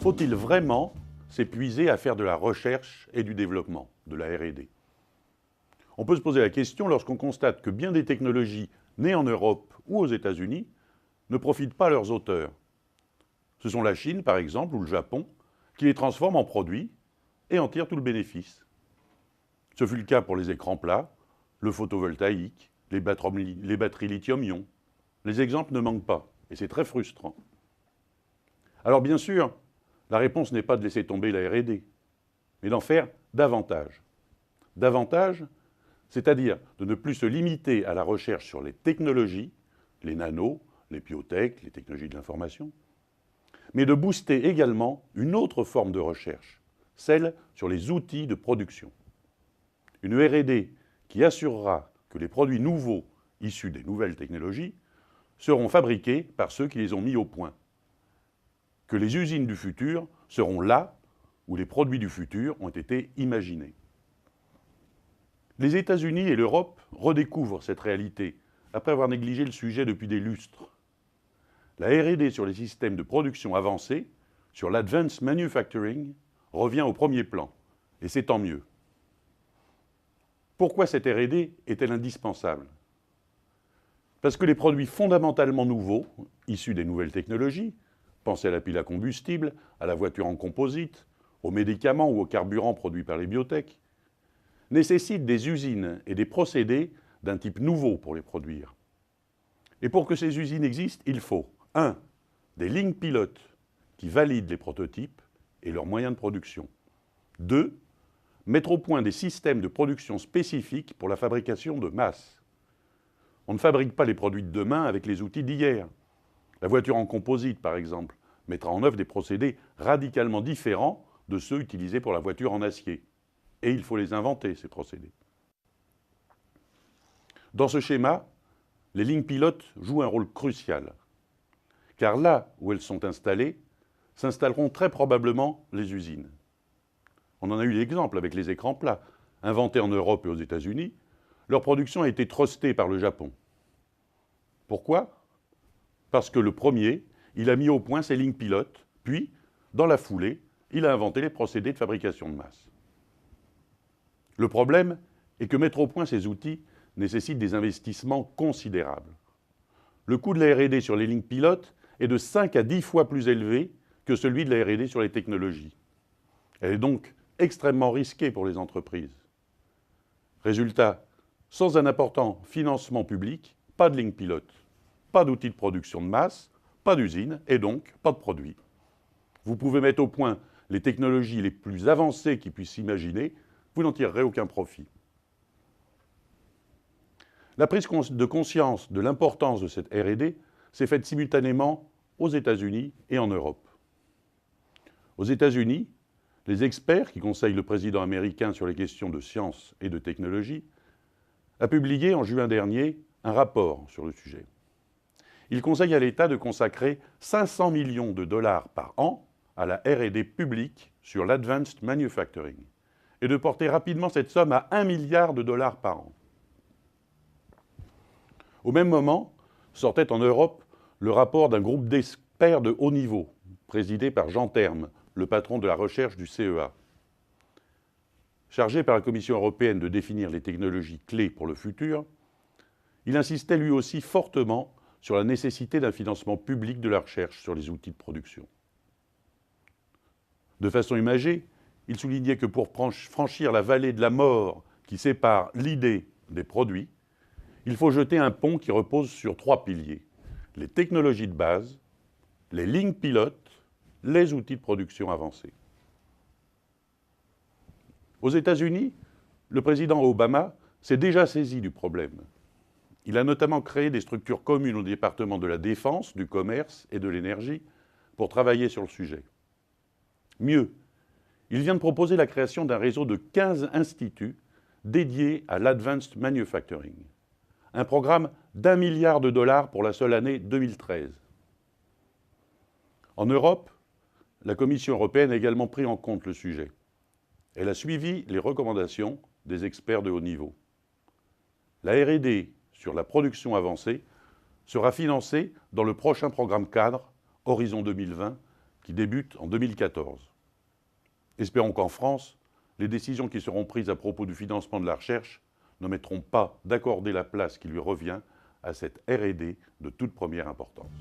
Faut-il vraiment s'épuiser à faire de la recherche et du développement, de la R&D? On peut se poser la question lorsqu'on constate que bien des technologies nées en Europe ou aux États-Unis ne profitent pas à leurs auteurs. Ce sont la Chine, par exemple, ou le Japon, qui les transforment en produits et en tirent tout le bénéfice. Ce fut le cas pour les écrans plats, le photovoltaïque, les batteries lithium-ion. Les exemples ne manquent pas, et c'est très frustrant. Alors bien sûr, la réponse n'est pas de laisser tomber la R&D, mais d'en faire davantage. Davantage, c'est-à-dire de ne plus se limiter à la recherche sur les technologies, les nanos, les biotech, les technologies de l'information, mais de booster également une autre forme de recherche, celle sur les outils de production. Une R&D qui assurera que les produits nouveaux issus des nouvelles technologies seront fabriqués par ceux qui les ont mis au point. Que les usines du futur seront là où les produits du futur ont été imaginés. Les États-Unis et l'Europe redécouvrent cette réalité après avoir négligé le sujet depuis des lustres. La R&D sur les systèmes de production avancés, sur l'advanced manufacturing, revient au premier plan, et c'est tant mieux. Pourquoi cette R&D est-elle indispensable? Parce que les produits fondamentalement nouveaux, issus des nouvelles technologies, pensez à la pile à combustible, à la voiture en composite, aux médicaments ou aux carburants produits par les biotech, nécessitent des usines et des procédés d'un type nouveau pour les produire. Et pour que ces usines existent, il faut 1. Des lignes pilotes qui valident les prototypes et leurs moyens de production. 2. Mettre au point des systèmes de production spécifiques pour la fabrication de masse. On ne fabrique pas les produits de demain avec les outils d'hier. La voiture en composite, par exemple, mettra en œuvre des procédés radicalement différents de ceux utilisés pour la voiture en acier. Et il faut les inventer, ces procédés. Dans ce schéma, les lignes pilotes jouent un rôle crucial. Car là où elles sont installées, s'installeront très probablement les usines. On en a eu l'exemple avec les écrans plats. Inventés en Europe et aux États-Unis, leur production a été trustée par le Japon. Pourquoi? Parce que le premier, il a mis au point ses lignes pilotes, puis, dans la foulée, il a inventé les procédés de fabrication de masse. Le problème est que mettre au point ces outils nécessite des investissements considérables. Le coût de la R&D sur les lignes pilotes est de 5 à 10 fois plus élevé que celui de la R&D sur les technologies. Elle est donc extrêmement risquée pour les entreprises. Résultat, sans un important financement public, pas de ligne pilote, pas d'outils de production de masse, pas d'usine et donc pas de produits. Vous pouvez mettre au point les technologies les plus avancées qui puissent s'imaginer, vous n'en tirerez aucun profit. La prise de conscience de l'importance de cette R&D s'est faite simultanément aux États-Unis et en Europe. Aux États-Unis, les experts qui conseillent le président américain sur les questions de science et de technologie a publié en juin dernier un rapport sur le sujet. Il conseille à l'État de consacrer 500 millions de dollars par an à la R&D publique sur l'advanced manufacturing et de porter rapidement cette somme à 1 milliard de dollars par an. Au même moment, sortait en Europe le rapport d'un groupe d'experts de haut niveau, présidé par Jean Terme, le patron de la recherche du CEA. Chargé par la Commission européenne de définir les technologies clés pour le futur, il insistait lui aussi fortement sur la nécessité d'un financement public de la recherche sur les outils de production. De façon imagée, il soulignait que pour franchir la vallée de la mort qui sépare l'idée des produits, il faut jeter un pont qui repose sur 3 piliers: les technologies de base, les lignes pilotes, les outils de production avancés. Aux États-Unis, le président Obama s'est déjà saisi du problème. Il a notamment créé des structures communes au département de la Défense, du Commerce et de l'Énergie pour travailler sur le sujet. Mieux, il vient de proposer la création d'un réseau de 15 instituts dédiés à l'advanced manufacturing. Un programme d'1 milliard de dollars pour la seule année 2013. En Europe, la Commission européenne a également pris en compte le sujet. Elle a suivi les recommandations des experts de haut niveau. La R&D sur la production avancée sera financée dans le prochain programme cadre Horizon 2020 qui débute en 2014. Espérons qu'en France, les décisions qui seront prises à propos du financement de la recherche ne mettront pas d'accorder la place qui lui revient à cette R&D de toute première importance.